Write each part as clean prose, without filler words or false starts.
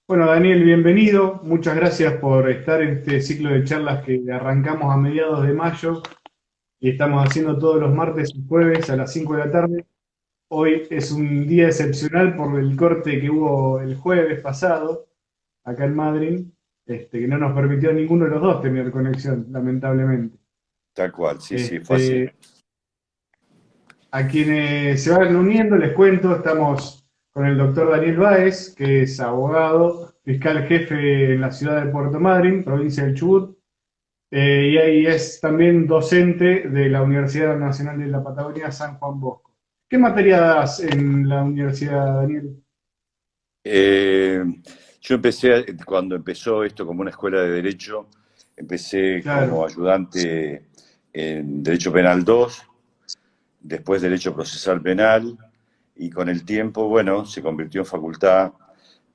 Bueno, Daniel, bienvenido. Muchas gracias por estar en este ciclo de charlas que arrancamos a mediados de mayo y estamos haciendo todos los martes y jueves a las 5 de la tarde. Hoy es un día excepcional por el corte que hubo el jueves pasado acá en Madrid, que no nos permitió a ninguno de los dos tener conexión, lamentablemente. Tal cual, sí, sí, fue así. Este, A quienes se van uniendo, les cuento, estamos con el doctor Daniel Báez, que es abogado, fiscal jefe en la ciudad de Puerto Madryn, provincia del Chubut, y ahí es también docente de la Universidad Nacional de la Patagonia San Juan Bosco. ¿Qué materia das en la universidad, Daniel? Eh, yo empecé, cuando empezó esto como una escuela de Derecho, empecé como Claro, ayudante en Derecho Penal 2, después Derecho Procesal Penal, y con el tiempo, bueno, se convirtió en facultad,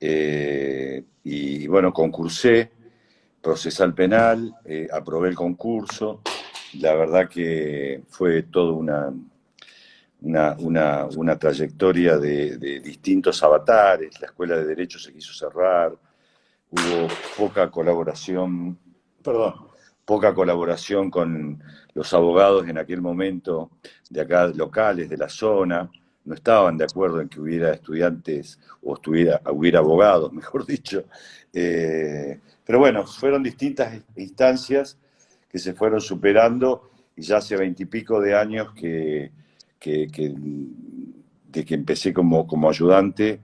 y bueno, concursé Procesal Penal, aprobé el concurso, la verdad que fue toda una trayectoria de distintos avatares. La Escuela de Derecho se quiso cerrar, hubo poca colaboración, perdón, poca colaboración con los abogados en aquel momento de acá locales, de la zona, no estaban de acuerdo en que hubiera estudiantes o hubiera abogados, mejor dicho. Pero bueno, fueron distintas instancias que se fueron superando y ya hace 20 y pico de años de que empecé como ayudante,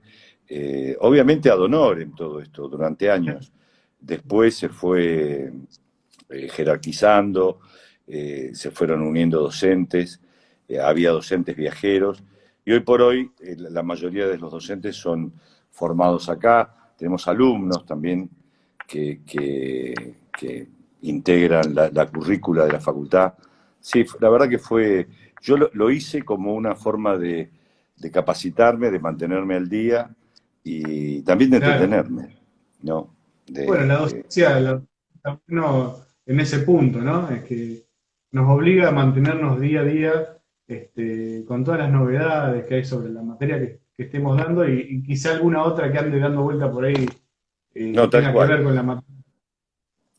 obviamente ad honorem todo esto, durante años. Después se fue jerarquizando, se fueron uniendo docentes, había docentes viajeros, y hoy por hoy la mayoría de los docentes son formados acá. Tenemos alumnos también que integran la currícula de la facultad. Sí, la verdad que fue, yo lo hice como una forma de capacitarme, de mantenerme al día y también de claro. entretenerme, ¿no? Bueno, la De, docencia está bueno en ese punto, ¿no? Es que nos obliga a mantenernos día a día con todas las novedades que hay sobre la materia que estemos dando y quizá alguna otra que ande dando vuelta por ahí que no, tal tenga que cual. ver con la materia.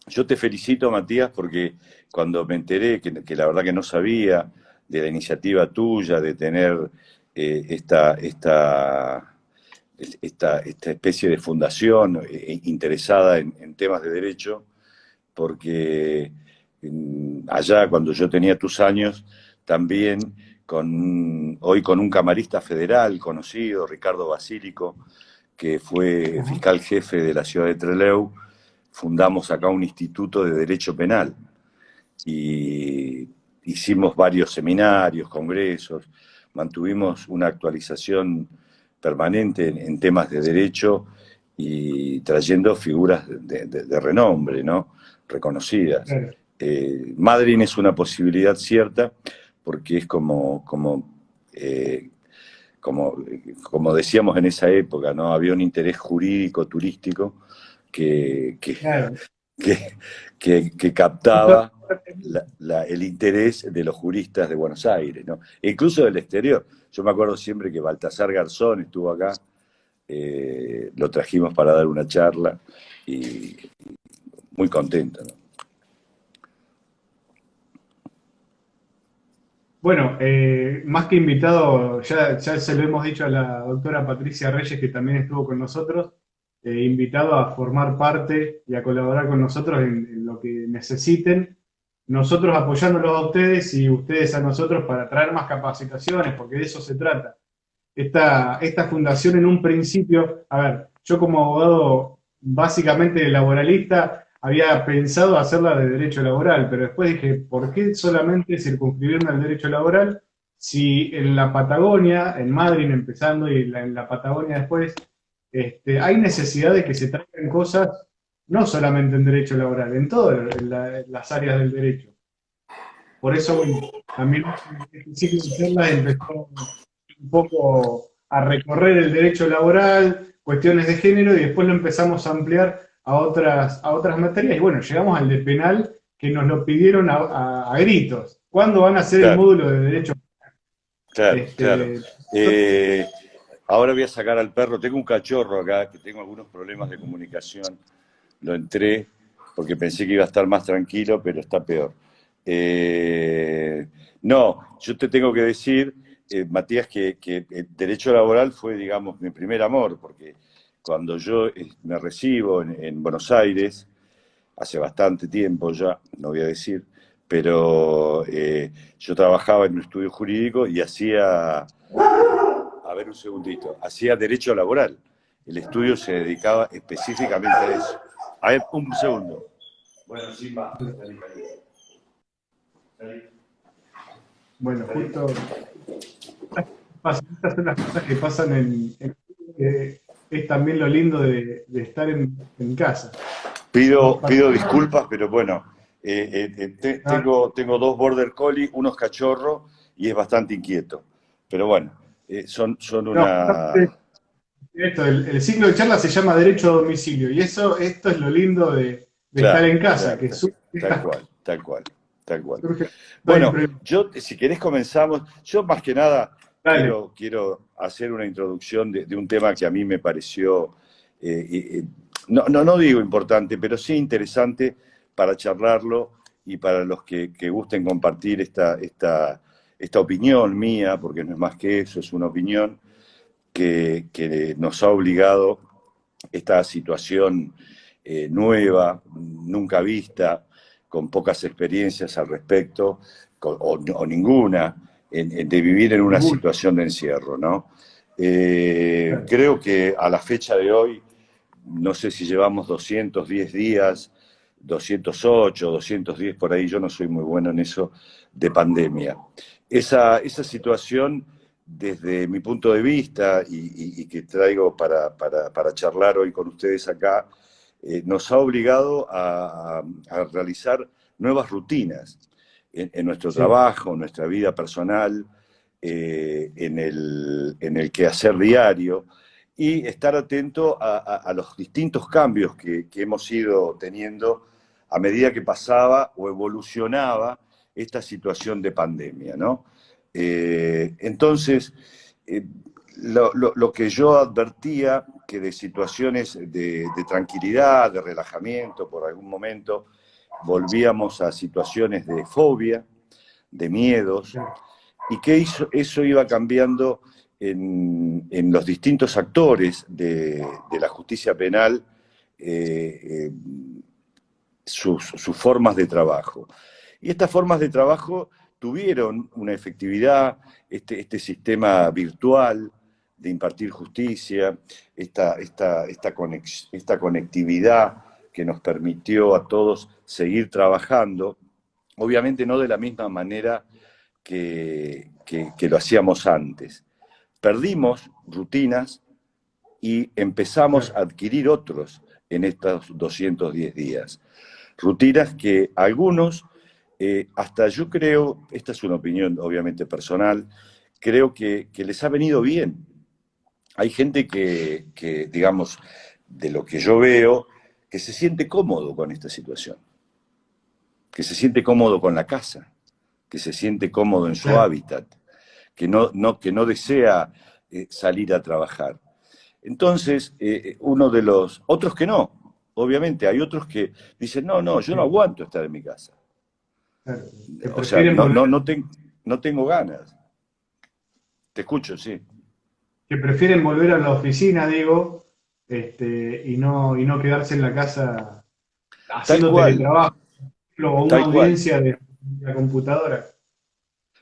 Yo te felicito, Matías, porque cuando me enteré, que la verdad que no sabía de la iniciativa tuya de tener esta especie de fundación interesada en temas de derecho, porque allá cuando yo tenía tus años, también hoy con un camarista federal conocido, Ricardo Basílico, que fue Ajá. fiscal jefe de la ciudad de Trelew, fundamos acá un instituto de derecho penal y hicimos varios seminarios, congresos, mantuvimos una actualización permanente en temas de derecho y trayendo figuras de renombre, ¿no? Reconocidas. Claro. Madryn es una posibilidad cierta porque es eh, como, como decíamos en esa época, ¿no? Había un interés jurídico, turístico, que, que, Claro. que Esto- captaba el interés de los juristas de Buenos Aires, ¿no? E incluso del exterior. Yo me acuerdo siempre que Baltasar Garzón estuvo acá, lo trajimos para dar una charla y muy contento, ¿no? Bueno, más que invitado, ya se lo hemos dicho a la doctora Patricia Reyes, que también estuvo con nosotros, invitado a formar parte y a colaborar con nosotros en lo que necesiten, nosotros apoyándolos a ustedes y ustedes a nosotros para traer más capacitaciones, porque de eso se trata. Esta fundación en un principio, a ver, yo como abogado básicamente laboralista había pensado hacerla de derecho laboral, pero después dije, ¿por qué solamente circunscribirme al derecho laboral si en la Patagonia, en Madrid empezando y en la Patagonia después, hay necesidad de que se traigan cosas no solamente en derecho laboral, en todas las áreas del derecho? Por eso, bueno, también este ciclo de charlas empezó un poco a recorrer el derecho laboral, cuestiones de género, y después lo empezamos a ampliar a otras materias. Y bueno, llegamos al de penal, que nos lo pidieron a gritos. ¿Cuándo van a hacer el Claro, módulo de derecho? claro, claro. Este, Eh, Ahora voy a sacar al perro. Tengo un cachorro acá, que tengo algunos problemas de comunicación. Lo entré porque pensé que iba a estar más tranquilo, pero está peor. Eh, no, yo te tengo que decir, Matías, que el derecho laboral fue, digamos, mi primer amor, porque cuando yo me recibo en Buenos Aires, hace bastante tiempo ya, no voy a decir, pero yo trabajaba en un estudio jurídico y hacía, a ver un segundito, hacía derecho laboral. El estudio se dedicaba específicamente a eso. A ver, un segundo. Bueno, sí, va. Bueno, justo estas son las cosas que pasan es también lo lindo de estar en casa. Vos Pido disculpas, pero bueno, ah, tengo dos border collie, unos cachorros y es bastante inquieto. Pero bueno, son no, una... el ciclo de charla se llama Derecho a Domicilio y esto es lo lindo de estar Claro, en casa, claro, que surgen tal estas cual, tal cual, tal cual. surgen estos Bueno, imprevistos. yo, si querés comenzamos, yo más que nada Dale, quiero hacer una introducción de un tema que a mí me pareció, no digo importante, pero sí interesante para charlarlo y para los que gusten compartir esta opinión mía, porque no es más que eso, es una opinión que nos ha obligado esta situación nueva, nunca vista, con pocas experiencias al respecto, o ninguna, de vivir en una ninguna. situación de encierro, ¿no? Creo que a la fecha de hoy, no sé si llevamos 210 días, 208, 210 por ahí, yo no soy muy bueno en eso, de pandemia. Esa situación, desde mi punto de vista, y que traigo para charlar hoy con ustedes acá, nos ha obligado a realizar nuevas rutinas en nuestro Sí, trabajo, en nuestra vida personal, en el quehacer diario, y estar atento a los distintos cambios que hemos ido teniendo a medida que pasaba o evolucionaba esta situación de pandemia, ¿no? Entonces, eh, lo que yo advertía, que de situaciones de tranquilidad, de relajamiento, por algún momento, volvíamos a situaciones de fobia, de miedos, claro. y que eso iba cambiando en los distintos actores de la justicia penal, eh, eh, sus formas de trabajo. Y estas formas de trabajo tuvieron una efectividad, este sistema virtual de impartir justicia, esta conectividad que nos permitió a todos seguir trabajando, obviamente no de la misma manera que lo hacíamos antes. Perdimos rutinas y empezamos a Claro. adquirir otros en estos 210 días. Rutinas que algunos, hasta yo creo, esta es una opinión obviamente personal, creo que les ha venido bien. Hay gente digamos, de lo que yo veo, que se siente cómodo con esta situación, que se siente cómodo con la casa, que se siente cómodo en su Claro. hábitat, que no desea salir a trabajar. Entonces, uno de los, otros que no, obviamente, hay otros que dicen, no, yo no Sí, aguanto estar en mi casa. claro. Que O sea, prefieren volver, no tengo ganas. Te escucho, sí. que prefieren volver a la oficina, digo, y no quedarse en la casa Tal haciendo cual, teletrabajo o una tal cual. audiencia de la computadora.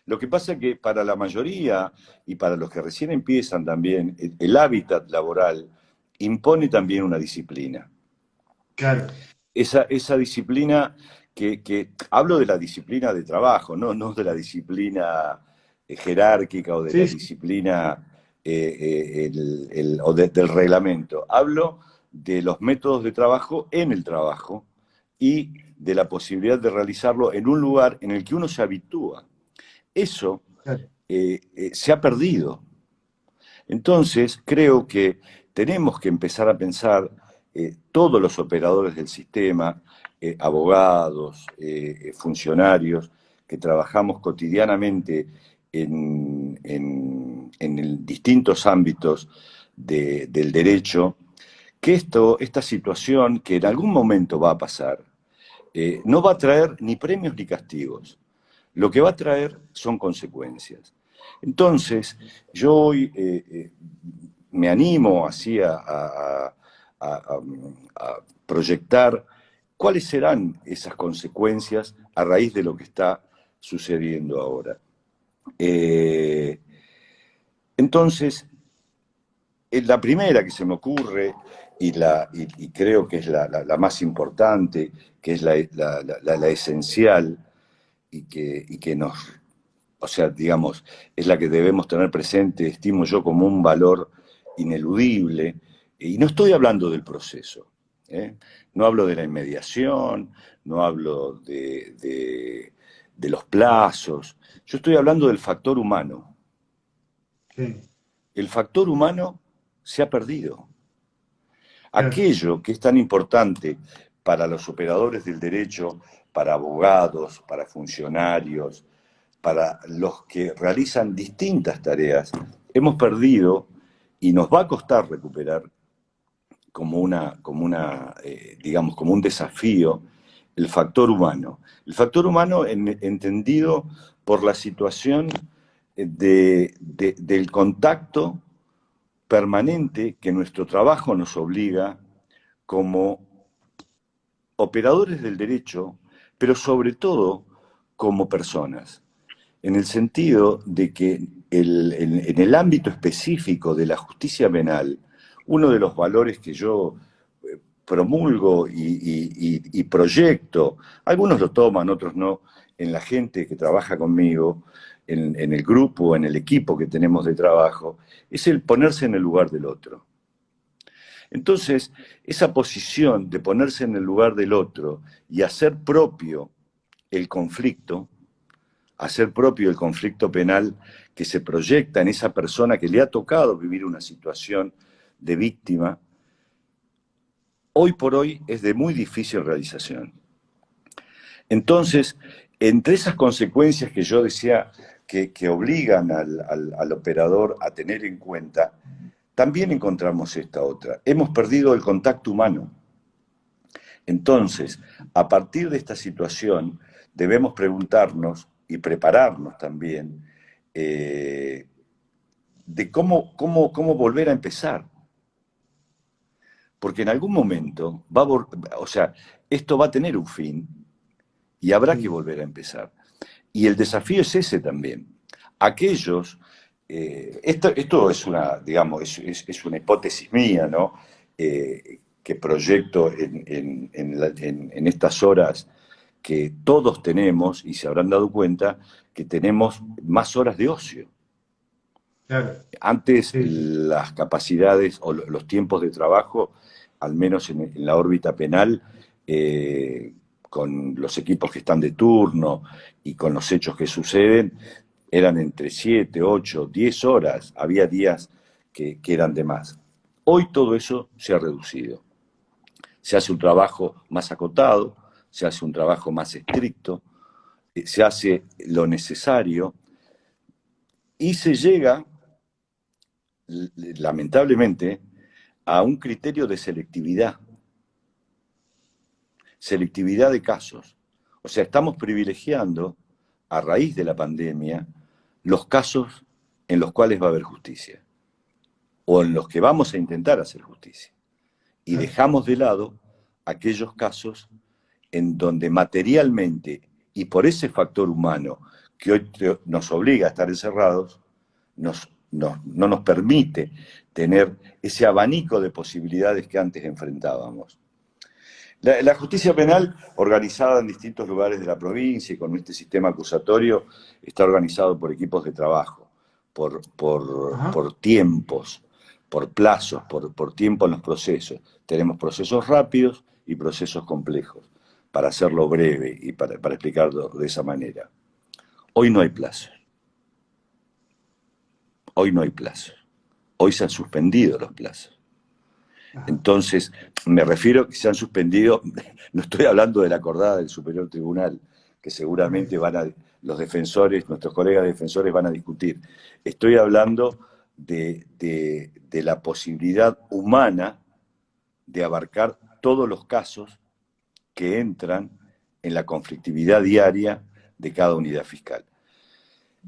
Lo que pasa es que para la mayoría y para los que recién empiezan también, el hábitat laboral impone también una disciplina. Claro, Esa disciplina hablo de la disciplina de trabajo, no de la disciplina jerárquica o de la sí, sí, disciplina del reglamento. Hablo de los métodos de trabajo en el trabajo y de la posibilidad de realizarlo en un lugar en el que uno se habitúa. Eso claro. se ha perdido. Entonces, creo que tenemos que empezar a pensar, todos los operadores del sistema, abogados, funcionarios, que trabajamos cotidianamente en distintos ámbitos del derecho, que esta situación que en algún momento va a pasar, no va a traer ni premios ni castigos. Lo que va a traer son consecuencias. Entonces, yo hoy me animo así a proyectar cuáles serán esas consecuencias a raíz de lo que está sucediendo ahora. Entonces, la primera que se me ocurre, y creo que es la más importante, que es la esencial, y que nos, o sea, digamos, es la que debemos tener presente, estimo yo como un valor ineludible, y no estoy hablando del proceso, ¿eh? No hablo de la inmediación, no hablo de los plazos, yo estoy hablando del factor humano. Sí, El factor humano se ha perdido. claro, Aquello que es tan importante para los operadores del derecho, para abogados, para funcionarios, para los que realizan distintas tareas, hemos perdido y nos va a costar recuperar digamos, como un desafío el factor humano. El factor humano entendido por la situación del contacto permanente que nuestro trabajo nos obliga como operadores del derecho, pero sobre todo como personas, en el sentido de que en el ámbito específico de la justicia penal, uno de los valores que yo promulgo y proyecto, algunos lo toman, otros no, en la gente que trabaja conmigo, en el grupo, en el equipo que tenemos de trabajo, es el ponerse en el lugar del otro. Entonces, esa posición de ponerse en el lugar del otro y hacer propio el conflicto, hacer propio el conflicto penal que se proyecta en esa persona que le ha tocado vivir una situación de víctima, hoy por hoy es de muy difícil realización. Entonces, entre esas consecuencias que yo decía que obligan al operador a tener en cuenta, también encontramos esta otra. Hemos perdido el contacto humano. Entonces, a partir de esta situación, debemos preguntarnos y prepararnos también de cómo volver a empezar. Porque en algún momento, o sea, esto va a tener un fin y habrá que sí, volver a empezar. Y el desafío es ese también. Aquellos, esto es una, digamos, es una hipótesis mía, ¿no? Que proyecto en estas horas que todos tenemos, y se habrán dado cuenta, que tenemos más horas de ocio. claro, Antes sí, sí, las capacidades o los tiempos de trabajo, al menos en la órbita penal, con los equipos que están de turno y con los hechos que suceden, eran entre 7, 8, 10 horas. Había días que eran de más. Hoy todo eso se ha reducido. Se hace un trabajo más acotado, se hace un trabajo más estricto, se hace lo necesario y se llega, lamentablemente, a un criterio de selectividad de casos. O sea, estamos privilegiando, a raíz de la pandemia, los casos en los cuales va a haber justicia, o en los que vamos a intentar hacer justicia. Y claro, dejamos de lado aquellos casos en donde materialmente y por ese factor humano que hoy nos obliga a estar encerrados, no nos permite tener ese abanico de posibilidades que antes enfrentábamos. La justicia penal, organizada en distintos lugares de la provincia y con este sistema acusatorio, está organizado por equipos de trabajo, ajá, por tiempos, por plazos, por tiempo en los procesos. Tenemos procesos rápidos y procesos complejos, para hacerlo breve y para explicarlo de esa manera. Hoy no hay plazos, hoy no hay plazos, hoy se han suspendido los plazos. ajá, Entonces, me refiero que se han suspendido, no estoy hablando de la acordada del Superior Tribunal, que seguramente ok, los defensores, nuestros colegas defensores van a discutir. Estoy hablando de la posibilidad humana de abarcar todos los casos que entran en la conflictividad diaria de cada unidad fiscal.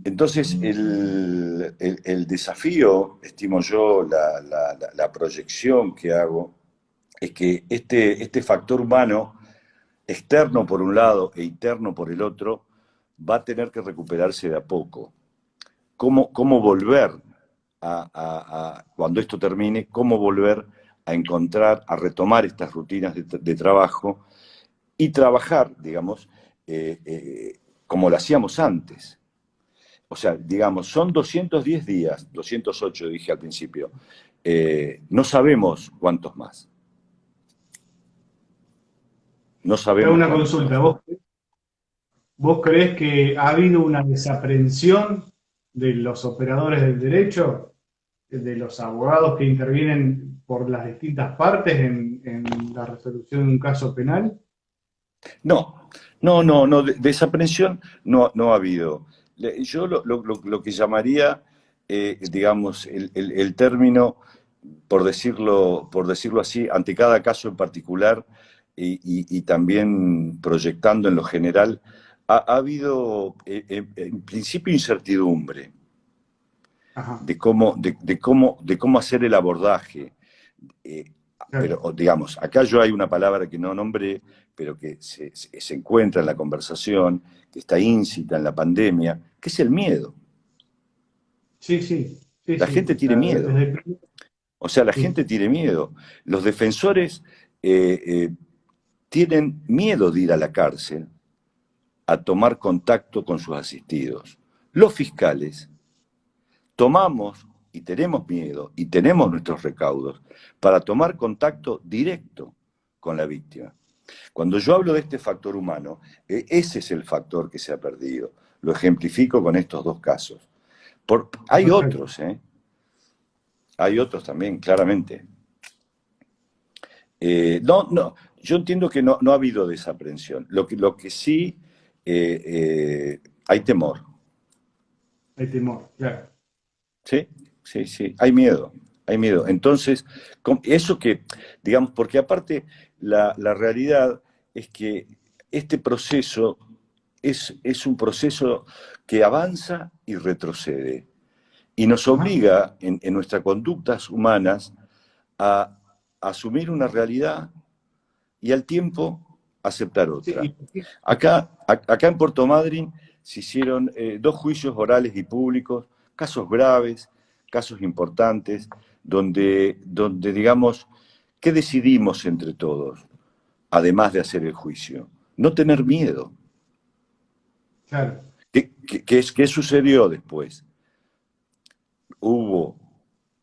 Entonces, el desafío, estimo yo, la proyección que hago, es que este factor humano, externo por un lado e interno por el otro, va a tener que recuperarse de a poco. ¿Cómo volver cuando esto termine, cómo volver a encontrar, a retomar estas rutinas de trabajo y trabajar, digamos, como lo hacíamos antes? O sea, digamos, son 210 días, 208 dije al principio, no sabemos cuántos más. No Te hago sabemos una cuántos consulta. más. ¿Vos creés que ha habido una desaprensión de los operadores del derecho, de los abogados que intervienen por las distintas partes en la resolución de un caso penal? No, desaprensión no ha habido. Yo lo que llamaría, digamos, el término, por decirlo así, ante cada caso en particular y también proyectando en lo general, ha habido en principio incertidumbre Ajá, de cómo hacer el abordaje. Eh, claro. pero, digamos, acá yo hay una palabra que no nombré, pero que se encuentra en la conversación, que está íncita en la pandemia, que es el miedo. Sí, sí, sí, La sí. gente O tiene sea, miedo. O sea, la sí, gente tiene miedo. Los defensores tienen miedo de ir a la cárcel a tomar contacto con sus asistidos. Los fiscales tomamos y tenemos miedo y tenemos nuestros recaudos para tomar contacto directo con la víctima. Cuando yo hablo de este factor humano, ese es el factor que se ha perdido. Lo ejemplifico con estos dos casos. Hay perfecto. otros, ¿eh? Hay otros también, claramente. No, yo entiendo que no ha habido desaprensión. Lo que sí hay temor. Hay temor, claro. Sí, sí, hay miedo, hay miedo. Entonces, eso que, digamos, porque aparte la realidad es que este proceso es un proceso que avanza y retrocede y nos Ajá. obliga en nuestras conductas humanas a asumir una realidad y al tiempo aceptar otra. Sí, Acá en Puerto Madryn se hicieron 2 juicios orales y públicos, casos graves, casos importantes, donde digamos, ¿qué decidimos entre todos, además de hacer el juicio? No tener miedo. claro. ¿Qué sucedió después? Hubo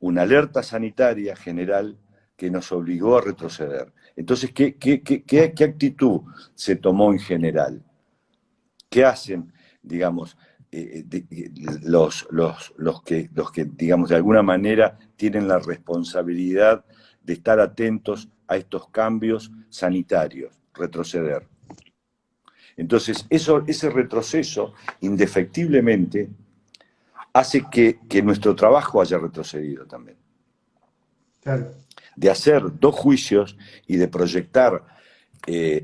una alerta sanitaria general que nos obligó a retroceder. Entonces, ¿qué actitud se tomó en general? ¿Qué hacen, digamos, los que, digamos, de alguna manera tienen la responsabilidad de estar atentos a estos cambios sanitarios? Retroceder. Entonces, ese retroceso, indefectiblemente, hace que nuestro trabajo haya retrocedido también. Claro. De hacer 2 juicios y de proyectar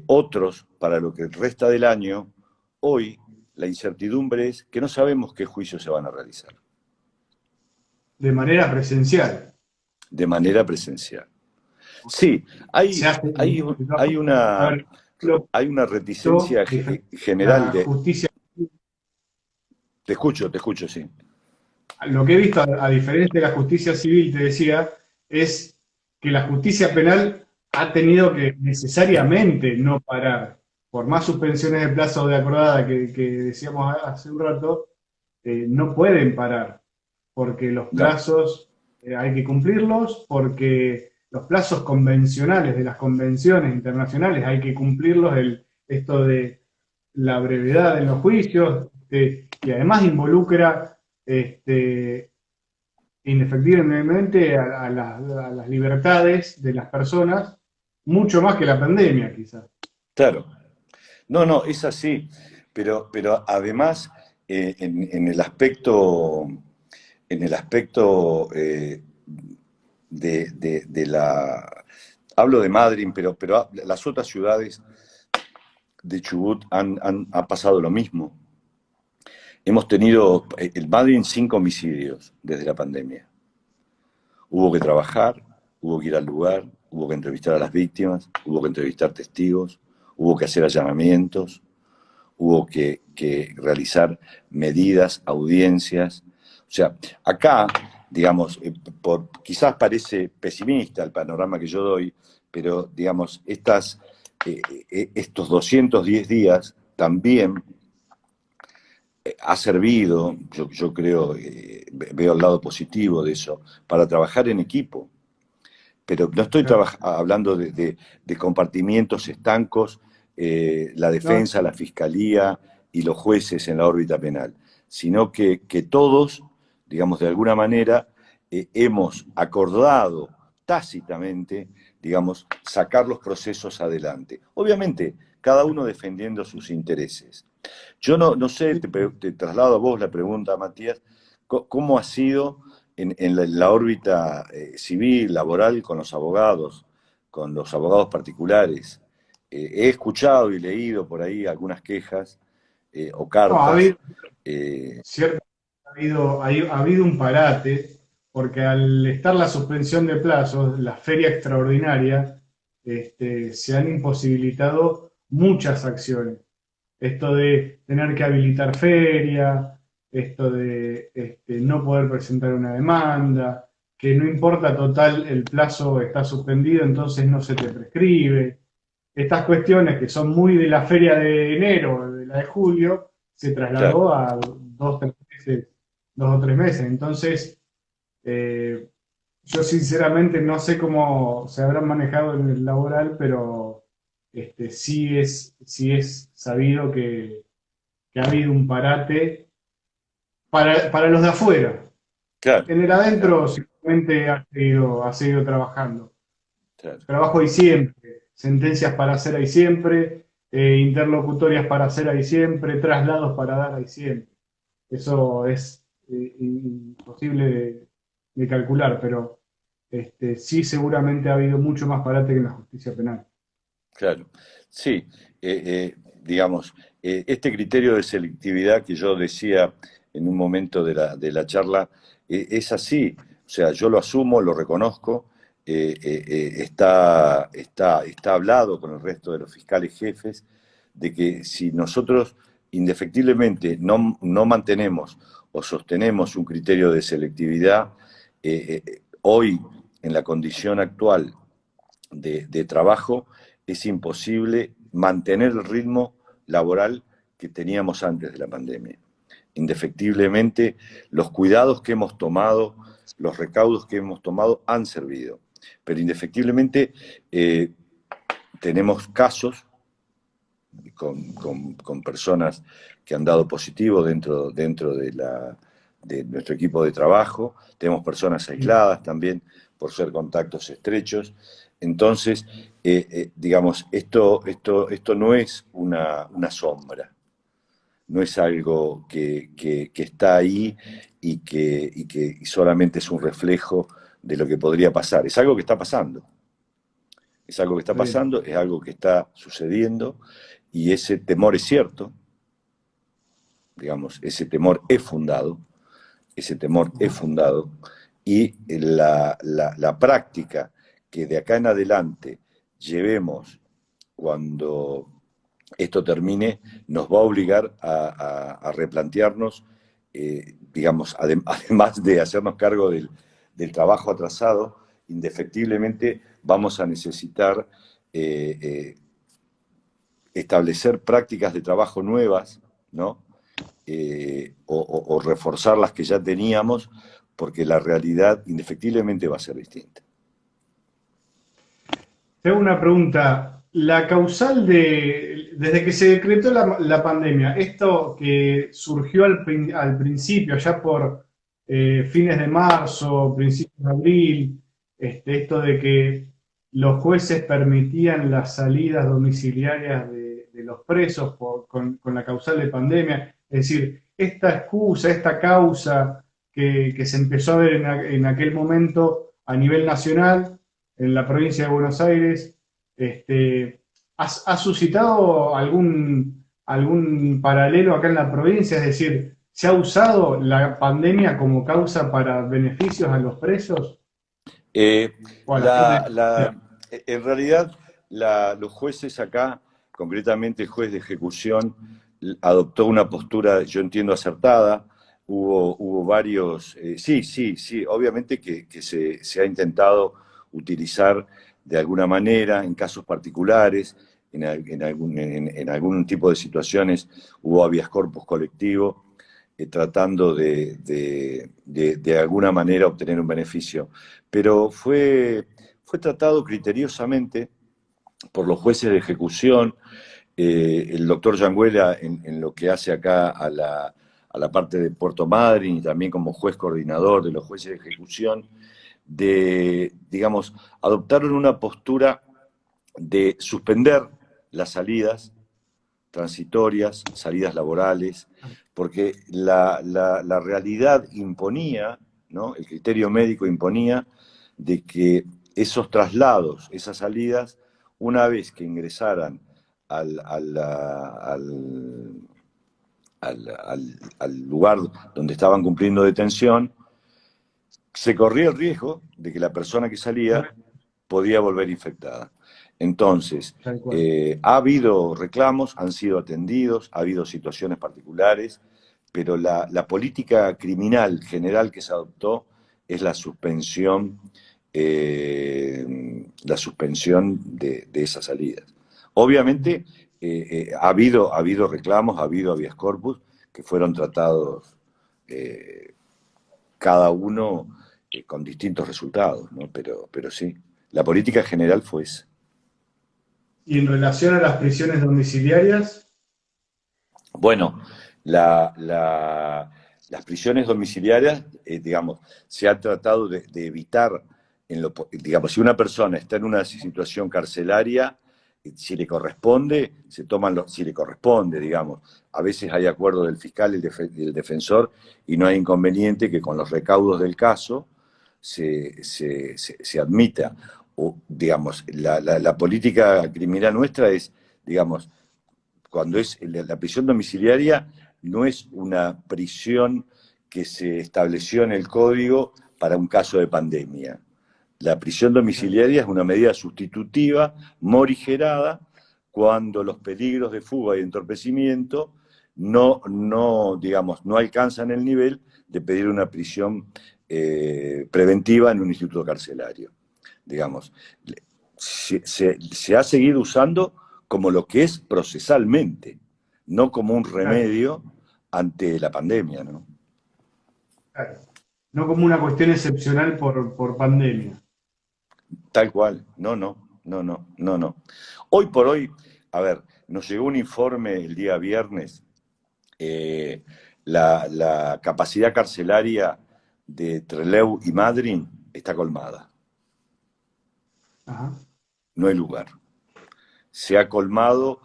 otros para lo que resta del año, hoy la incertidumbre es que no sabemos qué juicios se van a realizar De manera presencial. de manera presencial. Sí, Se hay, hace, hay, de todas hay formas, a una, ver, lo hay una yo, reticencia general la de... justicia, Te escucho, sí. lo que he visto, a diferencia de la justicia civil, te decía, es que la justicia penal ha tenido que necesariamente no parar. Por más suspensiones de plazo de acordada que decíamos hace un rato, no pueden parar, porque los No, plazos hay que cumplirlos, porque los plazos convencionales de las convenciones internacionales hay que cumplirlos, esto de la brevedad en los juicios, y además involucra indefectiblemente a las libertades de las personas, mucho más que la pandemia, quizás. claro. No, es así. Pero además en el aspecto, de la... Hablo de Madryn, pero las otras ciudades de Chubut ha pasado lo mismo. Hemos tenido, el Madryn, 5 homicidios desde la pandemia. Hubo que trabajar, hubo que ir al lugar, hubo que entrevistar a las víctimas, hubo que entrevistar testigos, hubo que hacer allanamientos, hubo que realizar medidas, audiencias. O sea, acá, digamos, quizás parece pesimista el panorama que yo doy, pero, digamos, estos 210 días también ha servido, yo creo, veo el lado positivo de eso, para trabajar en equipo. Pero no estoy Claro. hablando de compartimientos estancos, la No, defensa, la fiscalía y los jueces en la órbita penal, sino que todos, digamos, de alguna manera, hemos acordado tácitamente, digamos, sacar los procesos adelante. Obviamente, cada uno defendiendo sus intereses. Yo no sé, sí. te traslado a vos la pregunta, Matías, ¿cómo ha sido en la órbita civil, laboral, con los abogados particulares? He escuchado y leído por ahí algunas quejas o No, cartas. eh, cierto, ha habido un parate, porque al estar la suspensión de plazos, la feria extraordinaria, se han imposibilitado muchas acciones. Esto de tener que habilitar feria, esto de no poder presentar una demanda, que no importa total, el plazo está suspendido, entonces no se te prescribe. Estas cuestiones que son muy de la feria de enero, de la de julio, se claro, trasladó a 2 o 3 meses. Entonces, eh, yo sinceramente no sé cómo se habrán manejado en el laboral, pero sí es sabido que ha habido un parate para los de afuera. claro, En el claro, adentro simplemente ha seguido trabajando. claro. Trabajo hay siempre, sentencias para hacer hay siempre, interlocutorias para hacer hay siempre, traslados para dar hay siempre. Eso es imposible de calcular, pero sí seguramente ha habido mucho más parate que en la justicia penal. Claro, sí, digamos, este criterio de selectividad que yo decía en un momento de la charla, es así, o sea, yo lo asumo, lo reconozco, está hablado con el resto de los fiscales jefes de que si nosotros indefectiblemente no mantenemos o sostenemos un criterio de selectividad, hoy, en la condición actual de trabajo, es imposible mantener el ritmo laboral que teníamos antes de la pandemia. Indefectiblemente, los cuidados que hemos tomado, los recaudos que hemos tomado han servido, pero indefectiblemente tenemos casos con personas que han dado positivo dentro de nuestro equipo de trabajo, tenemos personas aisladas también por ser contactos estrechos. Entonces, digamos, esto no es una sombra, no es algo que está ahí y que solamente es un reflejo de lo que podría pasar, es algo que está pasando. Es algo que está Sí. pasando, es algo que está sucediendo y ese temor es cierto, digamos, ese temor es fundado y la práctica que de acá en adelante llevemos cuando esto termine nos va a obligar a replantearnos, digamos, además de hacernos cargo del trabajo atrasado, indefectiblemente vamos a necesitar establecer prácticas de trabajo nuevas, ¿no? O reforzar las que ya teníamos, porque la realidad indefectiblemente va a ser distinta. Te hago una pregunta. La causal desde que se decretó la pandemia, esto que surgió al principio, ya por fines de marzo, principios de abril, esto de que los jueces permitían las salidas domiciliarias de los presos con la causal de pandemia, es decir, esta excusa, esta causa que se empezó a ver en aquel momento a nivel nacional, en la provincia de Buenos Aires, ha suscitado algún paralelo acá en la provincia? Es decir, ¿se ha usado la pandemia como causa para beneficios a los presos Eh, o a la la, gente? la- en realidad, los jueces acá, concretamente el juez de ejecución, adoptó una postura, yo entiendo, acertada. Hubo varios, sí, sí, sí, obviamente que se ha intentado utilizar de alguna manera en casos particulares, en algún tipo de situaciones hubo habeas corpus colectivo, tratando de alguna manera obtener un beneficio, pero fue tratado criteriosamente por los jueces de ejecución. El doctor Yanguela, en lo que hace acá a la parte de Puerto Madryn y también como juez coordinador de los jueces de ejecución, digamos, adoptaron una postura de suspender las salidas transitorias, salidas laborales, porque la realidad imponía, ¿no? El criterio médico imponía de que esos traslados, esas salidas, una vez que ingresaran al, al, al, al lugar donde estaban cumpliendo detención, se corría el riesgo de que la persona que salía podía volver infectada. Entonces, Tal cual. ha habido reclamos, han sido atendidos, ha habido situaciones particulares, pero la política criminal general que se adoptó es la suspensión de esas salidas. Obviamente, ha habido reclamos, ha habido habeas corpus que fueron tratados cada uno con distintos resultados, ¿no? Pero sí, la política general fue esa. Y en relación a las prisiones domiciliarias, Bueno, las prisiones domiciliarias, digamos, se ha tratado de evitar, digamos, si una persona está en una situación carcelaria, si le corresponde, si le corresponde, digamos. A veces hay acuerdo del fiscal y del defensor y no hay inconveniente que con los recaudos del caso se admita. O, digamos, la política criminal nuestra es, digamos, cuando es la prisión domiciliaria, no es una prisión que se estableció en el código para un caso de pandemia. La prisión domiciliaria es una medida sustitutiva, morigerada, cuando los peligros de fuga y de entorpecimiento digamos, no alcanzan el nivel de pedir una prisión preventiva en un instituto carcelario. Digamos, se ha seguido usando como lo que es procesalmente, no como un claro, remedio ante la pandemia, ¿no? claro, no como una cuestión excepcional por pandemia. Tal cual, no, no, no, no, no, no. Hoy por hoy, a ver, nos llegó un informe el día viernes, eh, la capacidad carcelaria de Trelew y Madryn está colmada, Ajá. no hay lugar. Se ha colmado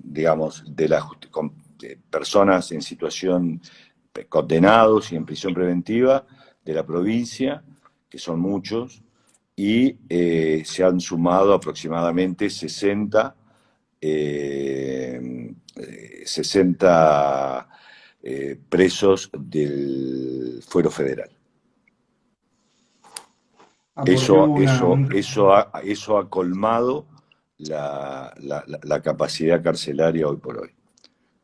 digamos, con personas en situación, condenados y en prisión preventiva de la provincia, que son muchos, y se han sumado aproximadamente 60 presos del Fuero Federal. Ah, porque Eso, hubo eso, eso ha colmado la capacidad carcelaria hoy por hoy,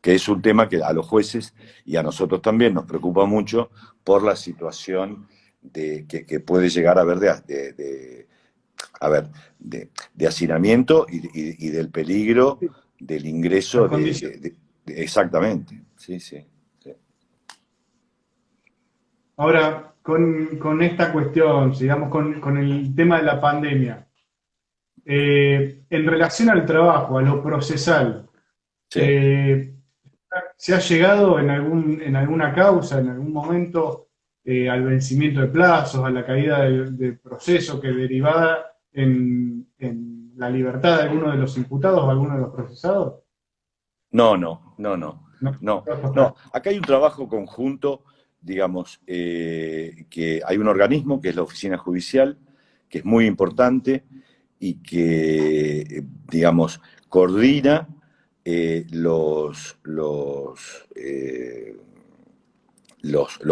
que es un tema que a los jueces y a nosotros también nos preocupa mucho por la situación que puede llegar a haber de hacinamiento y del peligro del las ingreso condiciones. exactamente, sí, sí, sí. Ahora, con esta cuestión, sigamos con el tema de la pandemia. En relación al trabajo, a lo procesal, Sí. eh, ¿se ha llegado en alguna causa, en algún momento, al vencimiento de plazos, a la caída del proceso que derivaba en la libertad de alguno de los imputados o alguno de los procesados? No, no, no, no. No, no, va a no. costar. Acá hay un trabajo conjunto, digamos, que hay un organismo que es la oficina judicial, que es muy importante y que, digamos, coordina los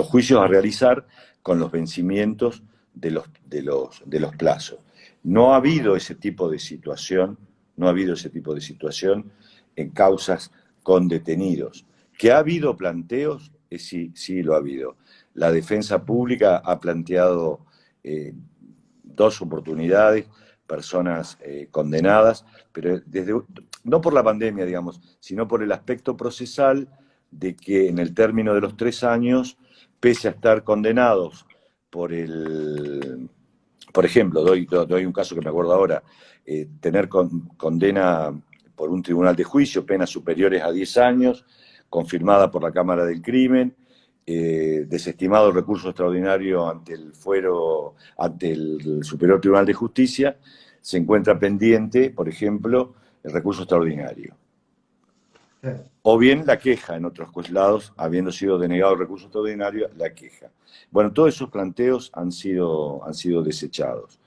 juicios a realizar con los vencimientos de los plazos. No ha habido ese tipo de situación, no ha habido ese tipo de situación en causas con detenidos. ¿Que ha habido planteos? Sí, sí lo ha habido. La defensa pública ha planteado dos oportunidades, personas condenadas, pero no por la pandemia, digamos, sino por el aspecto procesal de que en el término de los 3 años, pese a estar condenados por ejemplo, doy un caso que me acuerdo ahora, tener condena por un tribunal de juicio, penas superiores a 10 años, confirmada por la Cámara del Crimen, desestimado el recurso extraordinario ante el Superior Tribunal de Justicia, se encuentra pendiente, por ejemplo, el recurso extraordinario. O bien la queja en otros lados, habiendo sido denegado el recurso extraordinario, la queja. Bueno, todos esos planteos han sido desechados.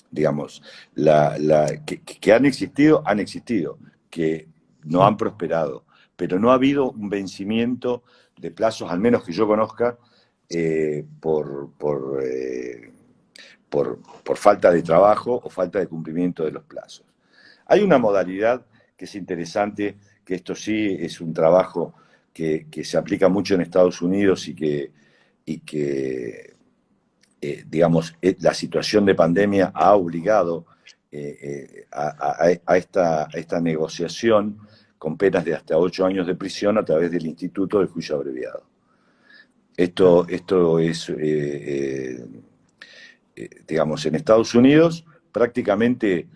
Digamos, que han existido, que no han prosperado, pero no ha habido un vencimiento de plazos, al menos que yo conozca, por falta de trabajo o falta de cumplimiento de los plazos. Hay una modalidad que es interesante, que esto sí es un trabajo que se aplica mucho en Estados Unidos y que digamos, la situación de pandemia ha obligado a esta negociación con penas de hasta 8 años de prisión a través del Instituto del Juicio Abreviado. Esto es, digamos, en Estados Unidos prácticamente,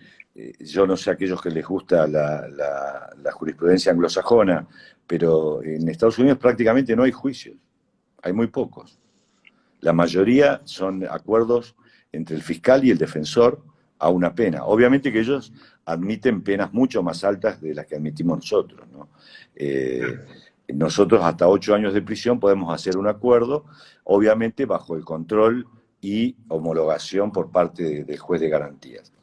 yo no sé a aquellos que les gusta la jurisprudencia anglosajona, pero en Estados Unidos prácticamente no hay juicios, hay muy pocos. La mayoría son acuerdos entre el fiscal y el defensor a una pena. Obviamente que ellos admiten penas mucho más altas de las que admitimos nosotros, ¿no? Nosotros hasta 8 años de prisión podemos hacer un acuerdo, obviamente bajo el control y homologación por parte del juez de garantías.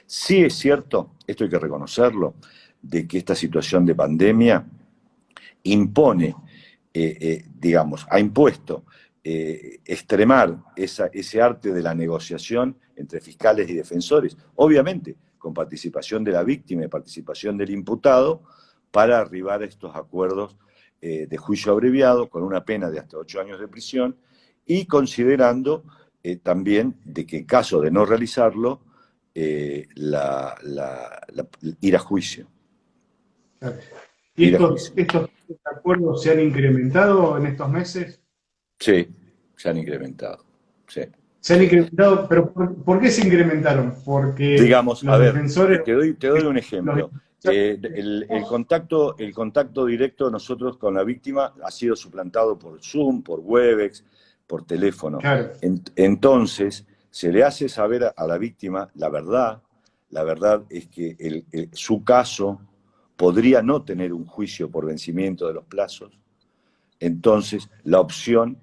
Sí es cierto, esto hay que reconocerlo, de que esta situación de pandemia impone, digamos, ha impuesto extremar ese arte de la negociación entre fiscales y defensores, obviamente con participación de la víctima y participación del imputado, para arribar a estos acuerdos de juicio abreviado con una pena de hasta 8 años de prisión y considerando también de que en caso de no realizarlo, ir a juicio. Claro. ¿Y Ir a estos, juicio. estos acuerdos se han incrementado en estos meses? Sí, se han incrementado. Sí. Se han incrementado, pero ¿por qué se incrementaron? Porque Digamos, a los ver, defensores, te doy un los ejemplo. El contacto directo nosotros con la víctima ha sido suplantado por Zoom, por Webex, por teléfono. claro, Entonces, se le hace saber a la víctima la verdad. La verdad es que su caso podría no tener un juicio por vencimiento de los plazos. Entonces, la opción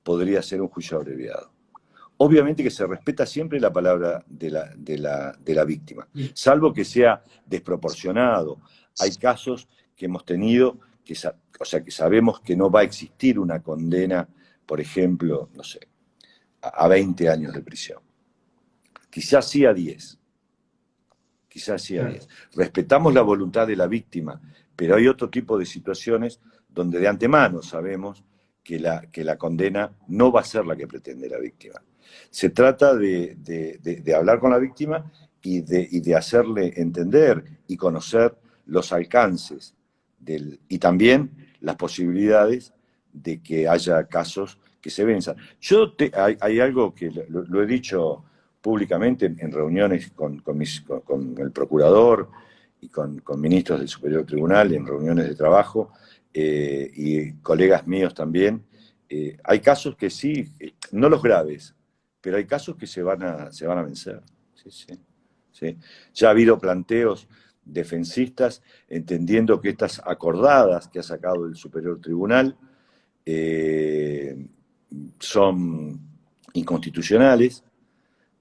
podría ser un juicio abreviado. Obviamente que se respeta siempre la palabra de la víctima, salvo que sea desproporcionado. Hay casos que hemos tenido, o sea, que sabemos que no va a existir una condena, por ejemplo, no sé, a 20 años de prisión. Quizás sí a 10. Quizás sí a claro. 10. Respetamos la voluntad de la víctima, pero hay otro tipo de situaciones donde de antemano sabemos que la condena no va a ser la que pretende la víctima. Se trata de hablar con la víctima y de hacerle entender y conocer los alcances y también las posibilidades de que haya casos que se venzan. Hay algo que lo he dicho públicamente en reuniones con el procurador y con ministros del Superior Tribunal, en reuniones de trabajo, y colegas míos también. Hay casos que sí, no los graves, pero hay casos que se van a vencer. Sí, sí, sí. Ya ha habido planteos defensistas, entendiendo que estas acordadas que ha sacado el Superior Tribunal son inconstitucionales,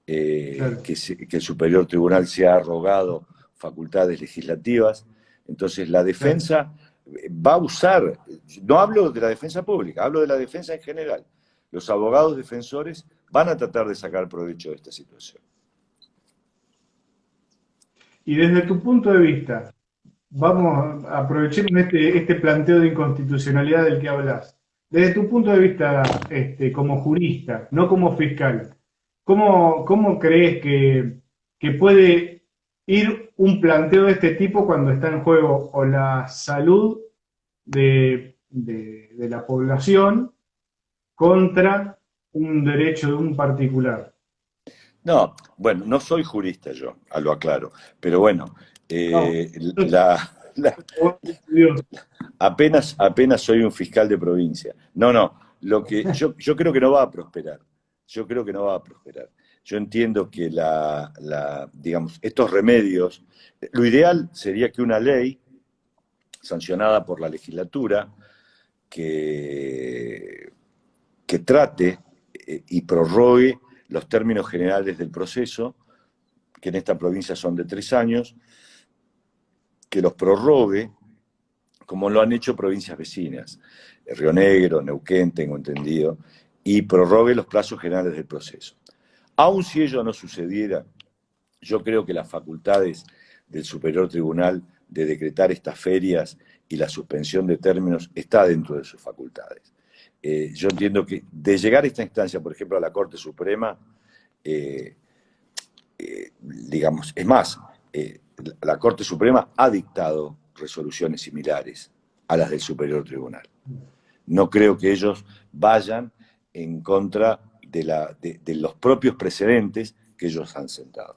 Claro. que el Superior Tribunal se ha arrogado facultades legislativas. Entonces la Claro. defensa va a usar, no hablo de la defensa pública, hablo de la defensa en general. Los abogados defensores van a tratar de sacar provecho de esta situación. Y desde tu punto de vista, vamos, aprovechemos este planteo de inconstitucionalidad del que hablas. Desde tu punto de vista, como jurista, no como fiscal, ¿cómo crees que puede ir un planteo de este tipo cuando está en juego o la salud de la población contra un derecho de un particular? No, bueno, no soy jurista yo, lo aclaro, pero bueno, No, eh, la, Dios. apenas soy un fiscal de provincia. No, no, yo creo que no va a prosperar. Yo creo que no va a prosperar. Yo entiendo que digamos, estos remedios, lo ideal sería que una ley sancionada por la legislatura que, que trate y prorrogue los términos generales del proceso, que en esta provincia son de 3 años, que los prorrogue como lo han hecho provincias vecinas, Río Negro, Neuquén, tengo entendido, y prorrogue los plazos generales del proceso. Aun si ello no sucediera, yo creo que las facultades del Superior Tribunal de decretar estas ferias y la suspensión de términos está dentro de sus facultades. Yo entiendo que de llegar a esta instancia, por ejemplo, a la Corte Suprema, digamos, es más, la Corte Suprema ha dictado resoluciones similares a las del Superior Tribunal. No creo que ellos vayan en contra de los propios precedentes que ellos han sentado.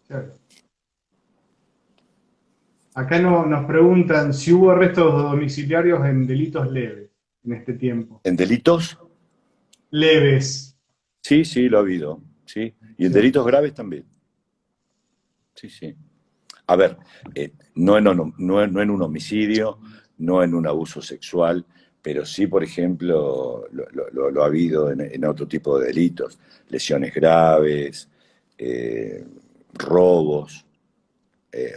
Claro. Acá nos preguntan si hubo arrestos domiciliarios en delitos leves en este tiempo. ¿En delitos? Leves. Sí, sí, lo ha habido. ¿Sí? Y en Sí. delitos graves también. Sí, sí. A ver, no en un homicidio, no en un abuso sexual, pero sí, por ejemplo, lo ha habido en otro tipo de delitos, lesiones graves, robos,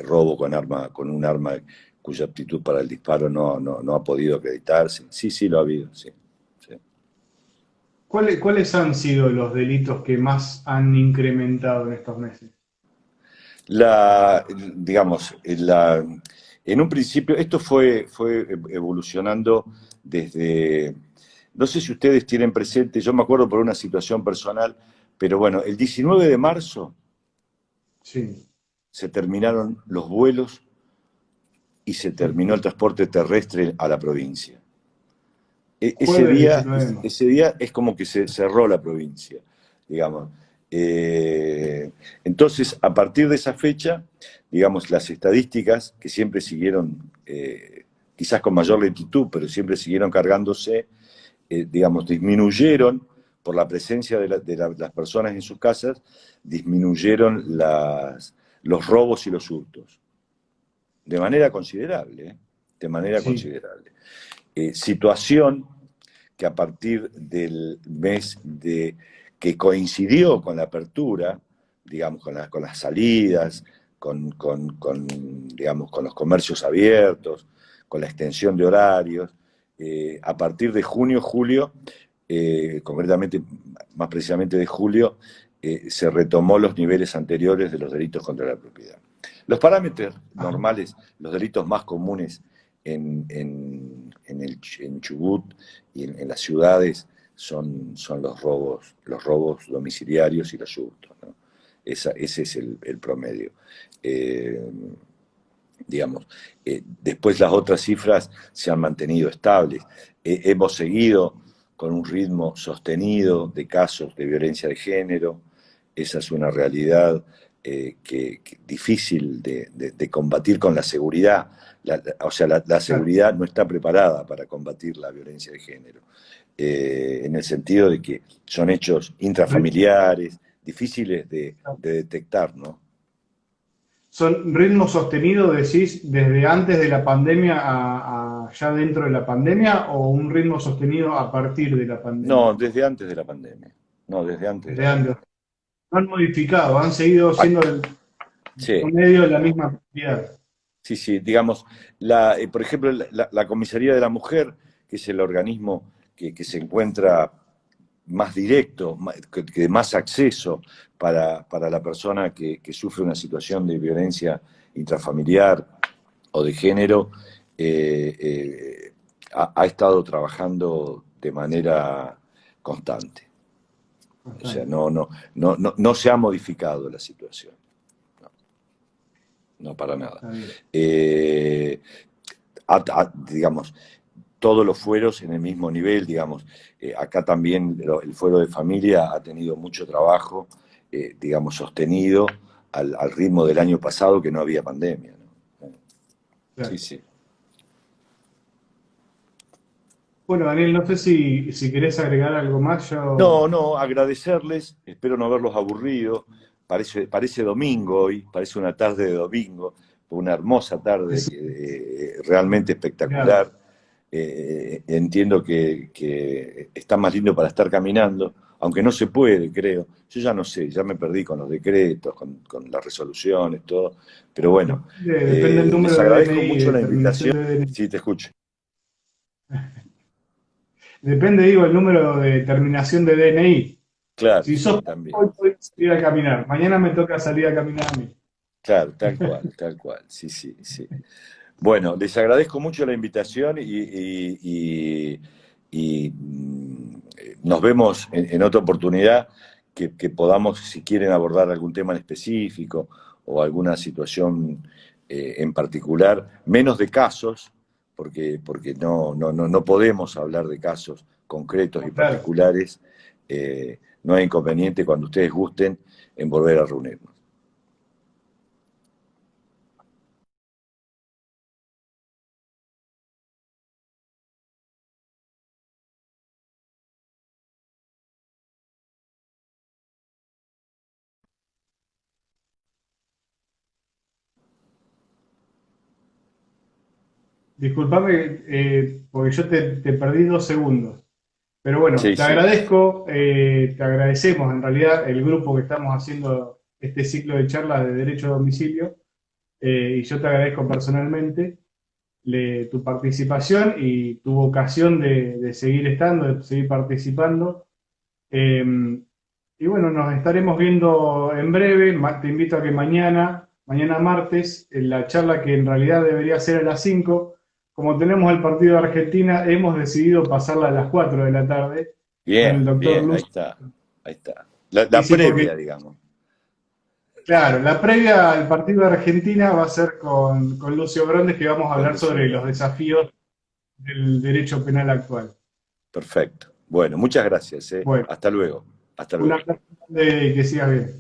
robo con un arma cuya aptitud para el disparo no ha podido acreditarse. Sí, sí, lo ha habido, sí. Sí. ¿Cuáles han sido los delitos que más han incrementado en estos meses? Digamos, en un principio, esto fue evolucionando desde, no sé si ustedes tienen presente, yo me acuerdo por una situación personal, pero bueno, el 19 de marzo Sí. se terminaron los vuelos y se terminó el transporte terrestre a la provincia. Ese Jueves día, 19 de marzo. ese día es como que se cerró la provincia, digamos. Entonces, a partir de esa fecha, digamos, las estadísticas que siempre siguieron, quizás con mayor lentitud, pero siempre siguieron cargándose, digamos, disminuyeron por la presencia las personas en sus casas, disminuyeron los robos y los hurtos. De manera considerable, ¿eh? De manera Sí. considerable. Situación que a partir del mes que coincidió con la apertura, digamos, con las salidas, digamos, con los comercios abiertos, con la extensión de horarios, a partir de junio, julio, concretamente, más precisamente de julio, se retomó los niveles anteriores de los delitos contra la propiedad. Los parámetros Ajá. normales, los delitos más comunes en Chubut y en las ciudades son los robos domiciliarios y los hurtos, ¿no? Ese es el promedio. Eh, digamos, después las otras cifras se han mantenido estables. Hemos seguido con un ritmo sostenido de casos de violencia de género. Esa es una realidad que difícil de combatir con la seguridad. O sea, la Claro. seguridad no está preparada para combatir la violencia de género, en el sentido de que son hechos intrafamiliares, difíciles de detectar, ¿no? ¿Son ritmos sostenidos, decís, desde antes de la pandemia a ya dentro de la pandemia o un ritmo sostenido a partir de la pandemia? No, desde antes de la pandemia. No, desde antes de la Desde antes. pandemia. No han modificado, han seguido Ah, siendo el sí, promedio de la misma cantidad. sí, sí. Digamos, por ejemplo, la Comisaría de la Mujer, que es el organismo que se encuentra más directo, que de más acceso para la persona que sufre una situación de violencia intrafamiliar o de género, ha estado trabajando de manera constante. O sea, Bastante. no se ha modificado la situación, no, no para nada. Está bien. Eh, digamos, todos los fueros en el mismo nivel, digamos. Acá también el fuero de familia ha tenido mucho trabajo, digamos, sostenido al ritmo del año pasado que no había pandemia, ¿no? Sí, Claro. sí. Bueno, Daniel, no sé si querés agregar algo más. No, Yo. no, agradecerles, espero no haberlos aburrido. Parece domingo hoy, parece una tarde de domingo, una hermosa tarde, Es, realmente claro. espectacular. Entiendo que está más lindo para estar caminando, aunque no se puede, creo. Yo ya no sé, ya me perdí con los decretos, con las resoluciones, todo. Pero bueno, Depende del les número de agradezco DNI, mucho de la terminación invitación. de DNI. Sí, te escucho. Depende, digo, el número de terminación de DNI. Claro, Si sos sí, también. hoy, podés salir a caminar. Mañana me toca salir a caminar a mí. Claro, tal cual, sí, sí, sí. Bueno, les agradezco mucho la invitación nos vemos en otra oportunidad que podamos, si quieren abordar algún tema en específico o alguna situación en particular, menos de casos, porque no podemos hablar de casos concretos y Claro. particulares. No hay inconveniente cuando ustedes gusten en volver a reunirnos. Disculpame, porque yo te perdí 2 segundos. Pero bueno, Sí, te sí. agradezco, te agradecemos en realidad el grupo que estamos haciendo este ciclo de charlas de derecho a domicilio, y yo te agradezco personalmente tu participación y tu vocación de seguir estando, de seguir participando. Eh, y bueno, nos estaremos viendo en breve. Te invito a que mañana martes, en la charla que en realidad debería ser a las 5, como tenemos el partido de Argentina, hemos decidido pasarla a las 4 de la tarde con el Bien, doctor bien, ahí Luz. está, ahí está. Sí, La sí, previa, porque, digamos. claro, la previa al partido de Argentina va a ser con Lucio Brondes, que vamos a Con hablar Lucio sobre los Grande. desafíos del derecho penal actual. Perfecto. Bueno, muchas gracias, ¿eh? Bueno, Hasta luego. Hasta un luego. abrazo grande y que sigas bien.